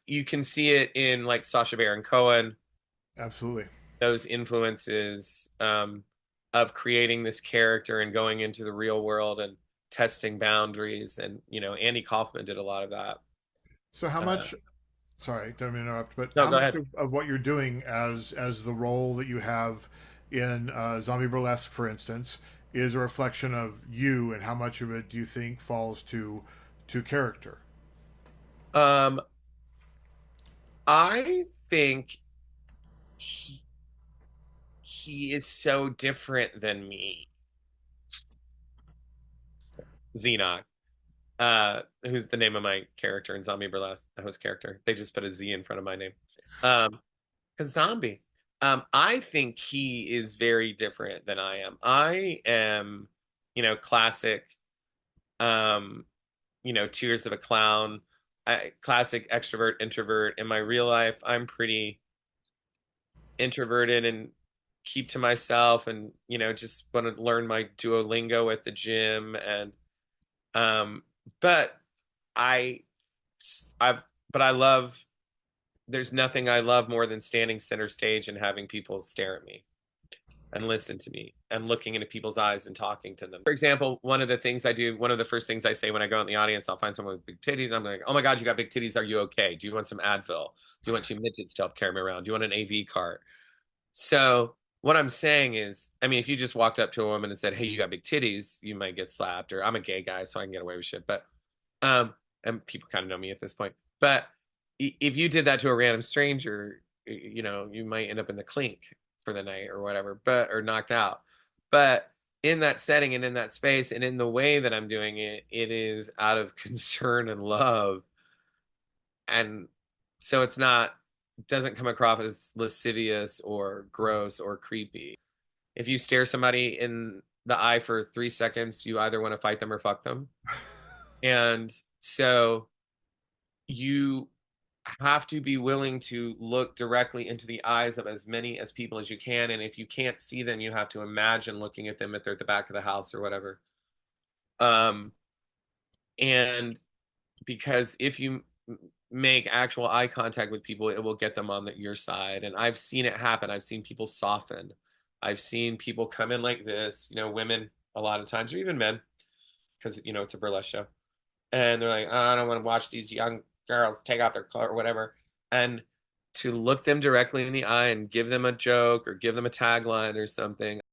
you can see it in like Sacha Baron Cohen, Absolutely. those influences of creating this character and going into the real world and testing boundaries. And, Andy Kaufman did a lot of that. So how Uh, much? Sorry, don't mean to interrupt, but no, how go much ahead. of what you're doing as the role that you have in Zombie Burlesque, for instance, is a reflection of you, and how much of it do you think falls to character? Um, I think he, he is so different than me. Xenon, who's the name of my character in Zombie Burlesque, the host character. They just put a Z in front of my name. Um, Cause zombie. I think he is very different than I am. I am, classic, um, tears of a clown, classic extrovert, introvert. In my real life, I'm pretty introverted and keep to myself and, just want to learn my Duolingo at the gym. Um, but I, I've, but I love, there's nothing I love more than standing center stage and having people stare at me and listen to me and looking into people's eyes and talking to them. For example, one of the things I do, one of the first things I say when I go in the audience, I'll find someone with big titties. I'm like, oh my God, you got big titties. Are you okay? Do you want some Advil? Do you want two midgets to help carry me around? Do you want an AV cart? So what I'm saying is, I mean, if you just walked up to a woman and said, hey, you got big titties, you might get slapped, or I'm a gay guy, so I can get away with shit. But, and people kind of know me at this point. But if you did that to a random stranger, you might end up in the clink for the night or whatever, or knocked out. But in that setting and in that space and in the way that I'm doing it, it is out of concern and love. And so doesn't come across as lascivious or gross or creepy. If you stare somebody in the eye for 3 seconds, you either want to fight them or fuck them. And so you have to be willing to look directly into the eyes of as many as people as you can. And if you can't see them, you have to imagine looking at them if they're at the back of the house or whatever. Um, and because if you make actual eye contact with people, it will get them on your side. And I've seen it happen. I've seen people soften. I've seen people come in like this, women a lot of times, or even men, because, it's a burlesque show. And they're like, oh, I don't want to watch these young girls take off their clothes or whatever. And to look them directly in the eye and give them a joke or give them a tagline or something,